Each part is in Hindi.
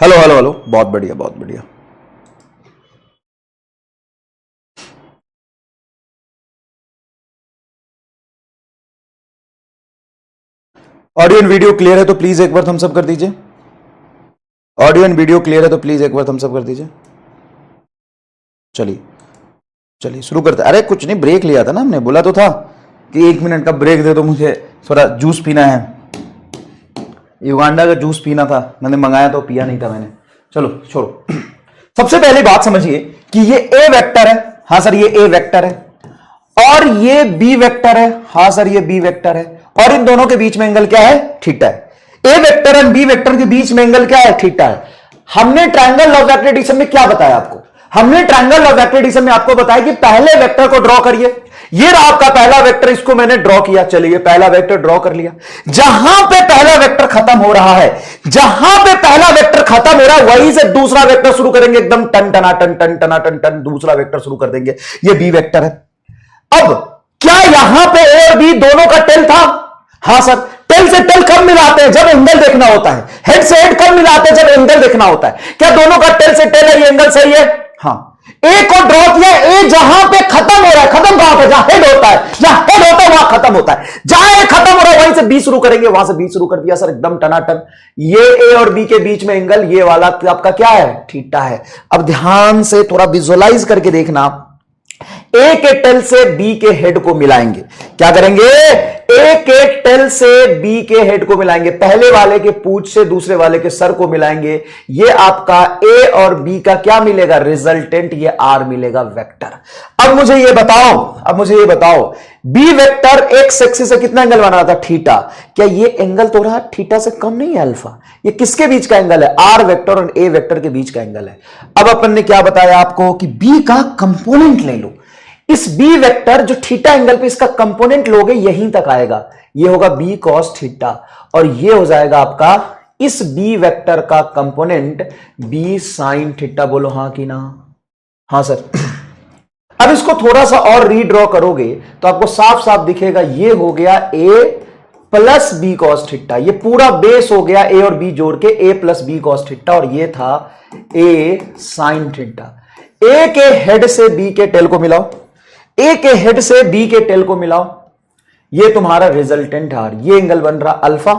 हेलो हेलो हेलो, बहुत बढ़िया बहुत बढ़िया। ऑडियो एंड वीडियो क्लियर है तो प्लीज एक बार थम्स अप कर दीजिए। ऑडियो एंड वीडियो क्लियर है तो प्लीज एक बार थम्स अप कर दीजिए। चलिए चलिए शुरू करते। अरे कुछ नहीं, ब्रेक लिया था ना हमने, बोला तो था कि 1 मिनट का ब्रेक दे दो, मुझे थोड़ा जूस पीना है। युगांडा का जूस पीना था, मैंने मंगाया तो पिया नहीं था मैंने। चलो छोड़ो। सबसे पहली बात समझिए कि ये ए वेक्टर है। हाँ सर ये ए वेक्टर है और ये बी वेक्टर है। हाँ सर ये बी वेक्टर है और इन दोनों के बीच में एंगल क्या है? थीटा है। ए वेक्टर और बी वेक्टर के बीच में एंगल क्या है? थीटा है। हमने ट्रायंगल लॉ ऑफ एक्रेडिशन में क्या बताया आपको? हमने ट्रायंगल लॉ ऑफ एक्रेडिशन में आपको बताया कि पहले वेक्टर को ड्रॉ करिए। ये रहा आपका पहला वेक्टर, इसको मैंने ड्रॉ किया। चलिए पहला वेक्टर ड्रॉ कर लिया। जहां पे पहला वेक्टर खत्म हो रहा है, जहां पे पहला वेक्टर खत्म हो रहा है वहीं से दूसरा वेक्टर शुरू करेंगे। एकदम टन टना टन टन टना टन टन दूसरा वेक्टर शुरू कर देंगे। ये बी वेक्टर है। अब क्या यहां पे ए और बी दोनों का टेल था? हां सर। टेल से टेल कब मिलाते हैं? जब एंगल देखना होता है। हेड से हेड कब मिलाते हैं? जब एंगल देखना होता है। क्या दोनों का टेल से टेल है? ये एंगल सही है। हां, ए को ड्रॉ किया। ए जहां पे खत्म हो रहा है, खत्म कहां पे? जहां हेड होता है। जहां हेड होता है वहां खत्म होता है। जहां ए खत्म हो रहा है वहीं से बी शुरू करेंगे। वहां से बी शुरू कर दिया सर, एकदम टनाटन। ये ए और बी के बीच में एंगल ये वाला आपका क्या है? थीटा है। अब ध्यान से थोड़ा विजुअलाइज करके देखना। ए के टेल से बी के हेड को मिलाएंगे। क्या करेंगे? ए के टेल से बी के हेड को मिलाएंगे। पहले वाले के पूंछ से दूसरे वाले के सर को मिलाएंगे। ये आपका ए और बी का क्या मिलेगा? रिजल्टेंट। ये आर मिलेगा वेक्टर। अब मुझे ये बताओ बी वेक्टर एक्स एक्सिस से कितना एंगल बना रहा था? थीटा। क्या ये एंगल तो रहा थीटा से कम नहीं है अल्फा? ये किसके बीच का एंगल है? आर वेक्टर और ए वेक्टर के बीच का एंगल है। अब अपन ने क्या बताया आपको कि बी का कंपोनेंट ले लो। इस बी वेक्टर जो थीटा एंगल पे इसका कंपोनेंट लोगे यहीं तक आएगा। ये होगा बी कॉस थीटा और ये हो जाएगा आपका इस बी वेक्टर का कंपोनेंट बी साइन थीटा। बोलो हां कि ना? हां सर। अब इसको थोड़ा सा और रीड्रॉ करोगे तो आपको साफ साफ दिखेगा। ये हो गया ए प्लस बी कॉस थीटा। ये पूरा बेस हो गया ए और बी जोड़ के ए प्लस बी कॉस थीटा और ये था ए साइन थीटा। ए के हेड से बी के टेल को मिलाओ। ए के हेड से बी के टेल को मिलाओ। ये तुम्हारा रिजल्टेंट आर। ये एंगल बन रहा अल्फा।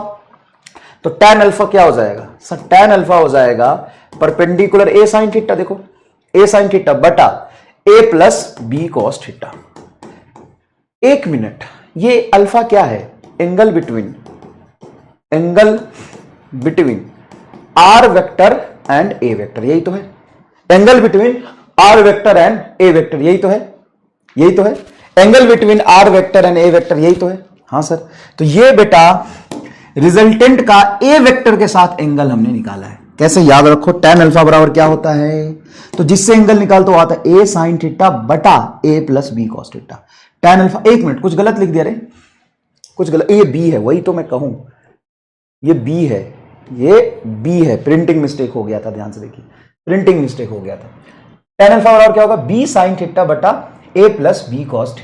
तो tan अल्फा क्या हो जाएगा सर? tan अल्फा हो जाएगा परपेंडिकुलर ए साइन थीटा। देखो ए साइन थीटा बटा A plus B cos theta. 1 minute, ये अल्फा क्या है? Angle between R vector and A vector. यही तो है angle between R vector and A vector. यही तो है angle between R vector and A vector. यही तो है। हां सर। तो ये बेटा रिजल्टेंट का ए वेक्टर के साथ एंगल हमने निकाला है। कैसे? याद रखो tan अल्फा बराबर क्या होता है? तो जिससे एंगल निकाल तो आता है ए साइन थीटा बटा A plus B cos theta. tan alpha, 1 minute कुछ गलत लिख दिया रे, कुछ गलत। ये बी है, वही तो मैं कहूं ये बी है, प्रिंटिंग मिस्टेक हो गया था। ध्यान से देखिए, प्रिंटिंग मिस्टेक हो गया था। tan अल्फा बराबर क्या होगा? बी साइन थीटा बटा A plus B cos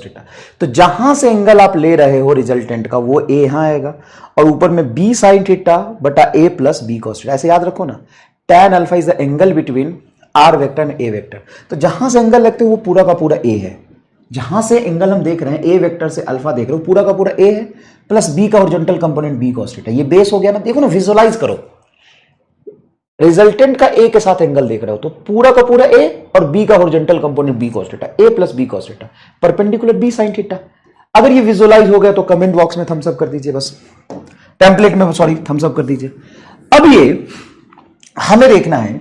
theta. तो जहां से एंगल आप ले रहे हो रिजल्टेंट का वो ए यहां आएगा और ऊपर में बी साइन थीटा बटा A plus B cos theta. ऐसे याद रखो ना, tan alpha is the angle between R vector and A vector. तो जहां से एंगल लगते हो वो पूरा का पूरा ए है। जहां से एंगल हम देख रहे हैं ए वेक्टर से अल्फा देख रहे हो, पूरा का पूरा ए है प्लस बी का horizontal component B cos theta. ये बेस हो गया ना। देखो ना, विजुअलाइज करो। रिजल्टेंट का ए के साथ एंगल देख रहे हो तो पूरा का पूरा ए और बी का horizontal component B cos theta. A plus B cos theta perpendicular B sine theta. अगर ये विजुअलाइज हो गया तो कमेंट बॉक्स में थम्स अप कर दीजिए, बस टेम्पलेट में थम्स अप कर दीजिए। अब ये हमें देखना है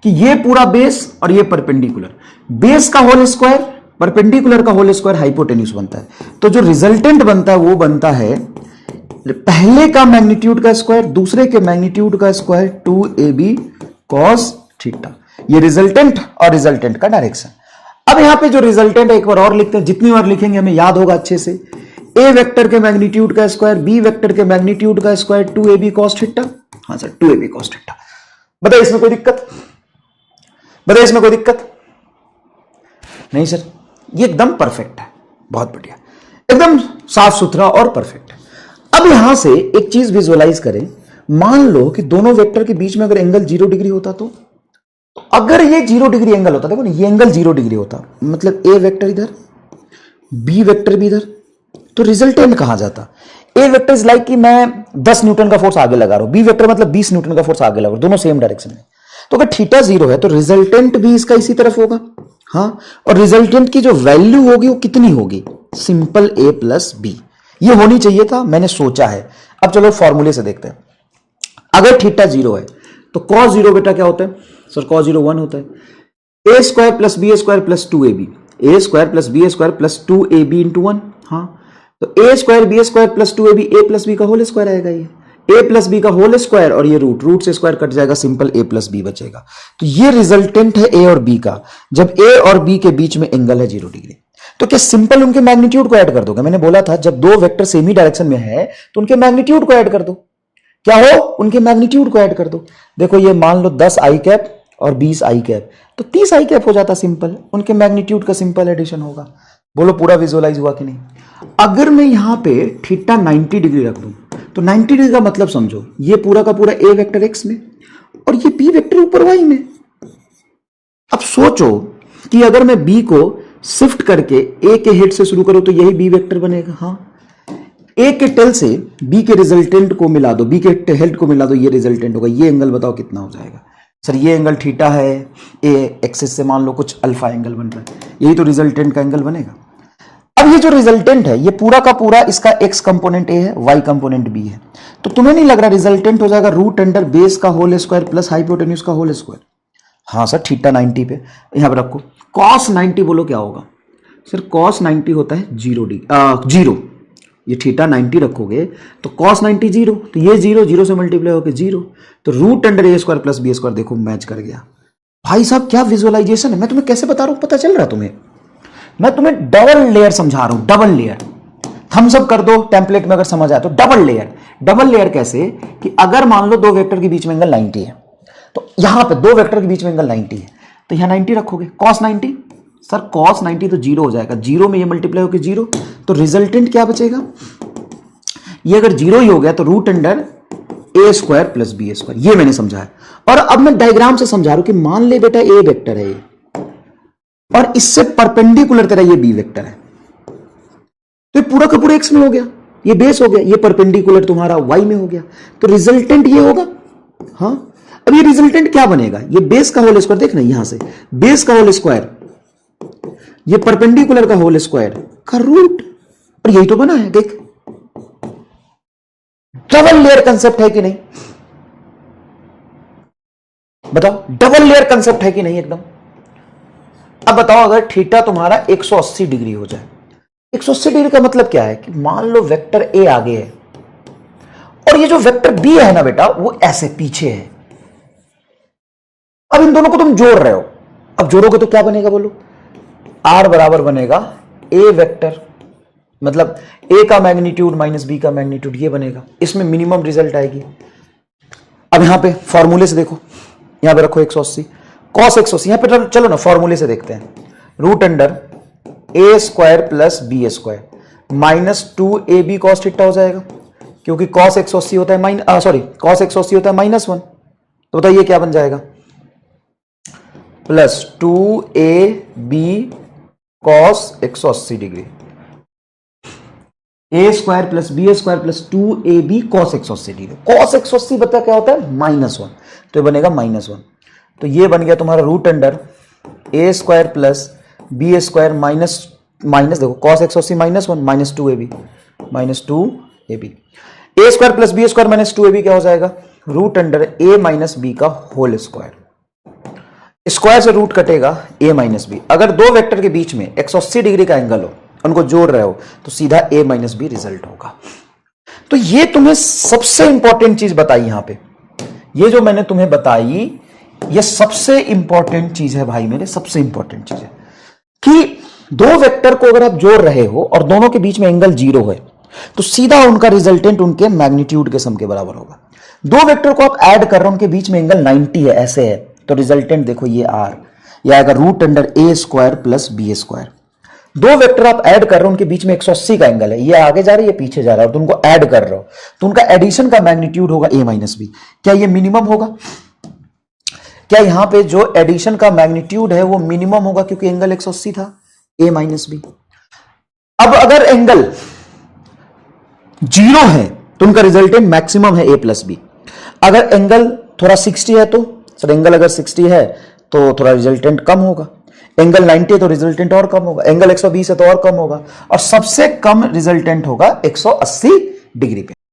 कि ये पूरा बेस और ये परपेंडिकुलर। बेस का होल स्क्वायर परपेंडिकुलर का होल स्क्वायर हाइपोटेन्यूज बनता है। तो जो रिजल्टेंट बनता है वो बनता है पहले का मैग्नीट्यूड का स्क्वायर दूसरे के मैग्नीट्यूड का स्क्वायर 2ab cos थीटा। ये रिजल्टेंट और रिजल्टेंट का डायरेक्शन। अब यहां पे जो रिजल्टेंट है एक बार और लिखते हैं, जितनी बार लिखेंगे हमें याद होगा अच्छे से। ए वेक्टर के मैग्नीट्यूड का स्क्वायर बी वेक्टर के मैग्नीट्यूड का स्क्वायर 2ab cos थीटा। हां सर 2ab cos थीटा। बताइए इसमें कोई दिक्कत? नहीं सर, ये एकदम परफेक्ट है। बहुत बढ़िया, एकदम साफ सुथरा और परफेक्ट है। अब यहां से एक चीज विजुअलाइज करें, मान लो कि दोनों वेक्टर के बीच में अगर एंगल 0 डिग्री होता तो अगर ये 0 डिग्री एंगल होता, देखो ना ये एंगल 0 डिग्री होता, मतलब ए वेक्टर इधर, बी वेक्टर भी इधर, तो रिजल्टेंट कहां जाता? ए वेक्टर इज लाइक कि मैं 10 न्यूटन का फोर्स आगे लगा रहा हूं, बी वेक्टर मतलब 20 न्यूटन का फोर्स आगे लगा रहा हूं, दोनों सेम डायरेक्शन में। तो अगर थीटा 0 है तो रिजल्टेंट भी इसका इसी तरफ होगा। हाँ, और रिजल्टेंट की जो वैल्यू होगी वो कितनी होगी? Simple A plus B. ये होनी चाहिए था, मैंने सोचा है। अब चलो फॉर्मूले से देखते हैं। अगर थीटा 0 है तो कॉस 0 बेटा क्या होता है? सर कॉस 0 1 होता है। A square plus B square plus 2ab, A square plus B square plus 2ab into 1। हाँ, तो A square B square plus 2ab A plus B का होल स्क्वायर आएगा, ये ए प्लस बी का होल स्क्वायर और ये रूट से स्क्वायर कट जाएगा, सिंपल ए प्लस बी बचेगा। तो ये रिजल्टेंट है ए और बी का, जब ए और बी के बीच में एंगल है 0 डिग्री। तो क्या सिंपल उनके मैग्नीट्यूड को ऐड कर दोगे? मैंने बोला था जब दो वेक्टर सेम ही डायरेक्शन में है तो उनके मैग्नीट्यूड को ऐड कर दो। क्या हो? उनके मैग्नीट्यूड को ऐड कर दो। देखो ये मान लो 10 आई कैप और 20 आई कैप, तो 30 आई कैप हो जाता सिंपल, उनके मैग्नीट्यूड का सिंपल एडिशन होगा। बोलो पूरा विजुअलाइज हुआ कि नहीं? अगर मैं यहां पे थीटा 90 डिग्री रख दूं तो 90 डिग्री का मतलब समझो, ये पूरा का पूरा ए वेक्टर एक्स में और ये बी वेक्टर ऊपर वाई में। अब सोचो कि अगर मैं बी को शिफ्ट करके ए के हेड से शुरू करूं तो यही बी वेक्टर बनेगा। हाँ, ए के टेल से बी के रिजल्टेंट को मिला दो, बी के हेड को मिला दो, ये रिजल्टेंट होगा। ये एंगल बताओ कितना हो जाएगा? सर ये एंगल थीटा है, ए एक्सिस से मान लो कुछ अल्फा एंगल बन रहा है, यही तो रिजल्टेंट का एंगल बनेगा। अब ये जो रिजल्टेंट है ये पूरा का पूरा इसका एक्स कंपोनेंट ए है, वाई कंपोनेंट बी है, तो तुम्हें नहीं लग रहा रिजल्टेंट हो जाएगा रूट अंडर बेस का होल स्क्वायर प्लस हाइपोटेन्यूज का होल स्क्वायर? हाँ सर, थीटा 90 पे यहां पर रखो, कॉस 90 बोलो क्या होगा? सर कॉस 90 होता है 0। ये थीटा 90 रखोगे तो कॉस 90 0, तो ये 0 से मल्टीप्लाई होकर 0, तो root under A square plus B square. देखो मैच कर गया। भाई साहब क्या विजुअलाइजेशन है, मैं तुम्हें कैसे बता रहा हूं, पता चल रहा है तुम्हें? मैं तुम्हें डबल लेयर समझा रहा हूं, डबल लेयर। थम्स अप कर दो टेम्पलेट में अगर समझ आए तो। डबल लेयर, डबल लेयर कैसे? कि अगर मान लो दो वेक्टर के बीच में एंगल 90 है, तो यहां पे दो वेक्टर के बीच में एंगल 90 है, तो यहां 90 रखोगे, कॉस 90। सर कॉस 90 तो 0 हो जाएगा, 0 में ये मल्टीप्लाई होकर 0, तो रिजल्टेंट क्या बचेगा? ये अगर 0 ही हो गया तो root under A square plus B square. ये मैंने समझाया। और अब मैं डायग्राम से समझा रहा हूं कि मान ले बेटा ए वेक्टर है ये, और इससे परपेंडिकुलर तेरा ये बी वेक्टर है, तो ये पूरा का पूरा एक्स में हो गया, ये बेस हो गया, ये परपेंडिकुलर तुम्हारा वाई में हो गया, तो रिजल्टेंट ये होगा। हाँ, अब ये रिजल्टेंट क्या बनेगा? ये बेस का होल स्क्वायर, देखना यहां से बेस का होल स्क्वायर, ये परपेंडिकुलर का होल स्क्वायर का रूट, और यही तो बना है। देख डबल लेयर कंसेप्ट है कि नहीं? बताओ डबल लेयर कंसेप्ट है कि नहीं एकदम? अब बताओ अगर थीटा तुम्हारा 180 डिग्री हो जाए, 180 डिग्री का मतलब क्या है? कि मान लो वेक्टर ए आगे है और ये जो वेक्टर बी है ना बेटा वो ऐसे पीछे है। अब इन दोनों को तुम जोड़ रहे हो, अब जोड़ोगे तो क्या बनेगा बोलो? आर बराबर बनेगा ए वेक्टर, मतलब ए का मैग्नीट्यूड माइनस बी का मैग्नीट्यूड, ये बनेगा। इसमें मिनिमम रिजल्ट आएगी। अब यहां पे फॉर्मूले से देखो, यहां पे रखो 180 कॉस 180, यहां पे चलो ना फॉर्मूले से देखते हैं। Root under A square plus B square minus 2ab cos theta हो जाएगा, क्योंकि कॉस 180 होता है कॉस 180 होता है -1, तो बताइए क्या बन जाएगा? Plus 2ab cos 180 degree, A square plus B square plus 2ab cos 180 degree. Cos 180 बता क्या होता है? -1, तो ये बनेगा -1। तो ये बन गया तुम्हारा root under A square plus B square minus देखो cos 180 -1 minus 2ab A square plus B square minus 2ab क्या हो जाएगा? Root under A minus B का होल स्क्वायर। स्क्वायर से रूट कटेगा a माइनस बी। अगर दो वेक्टर के बीच में 180 डिग्री का एंगल हो, उनको जोड़ रहे हो, तो सीधा a माइनस बी रिजल्ट होगा। तो ये तुम्हें सबसे इंपॉर्टेंट चीज बताई यहां पे, ये जो मैंने तुम्हें बताई ये सबसे इंपॉर्टेंट चीज है भाई मेरे, सबसे इंपॉर्टेंट चीज है कि दो वेक्टर को अगर आप जोड़ रहे हो और दोनों के बीच में एंगल 0 है, तो सीधा उनका रिजल्टेंट उनके मैग्नीट्यूड के सम के बराबर होगा। दो वेक्टर को आप ऐड कर रहे हो, उनके बीच में एंगल 90 है, ऐसे है, तो रिजल्टेंट देखो ये आर, ये आएगा root under A square plus B square दो वेक्टर आप ऐड कर रहे हो, उनके बीच में 180 का एंगल है, ये आगे जा रहा है ये पीछे जा रहा है, तो उनको ऐड कर रहे हो, तो उनका एडिशन का मैग्नीट्यूड होगा a माइनस बी। क्या ये मिनिमम होगा? क्या यहां पे जो एडिशन का मैग्नीट्यूड है वो मिनिमम होगा, क्योंकि एंगल 180 था, a माइनस बी। अब अगर एंगल 0 है तो उनका रिजल्टेंट मैक्सिमम है a प्लस बी। अगर एंगल थोड़ा 60 है तो सर, एंगल अगर 60 है तो थोड़ा रिजल्टेंट कम होगा, एंगल 90 है तो रिजल्टेंट और कम होगा, एंगल 120 है तो और कम होगा, और सबसे कम रिजल्टेंट होगा 180 डिग्री पे।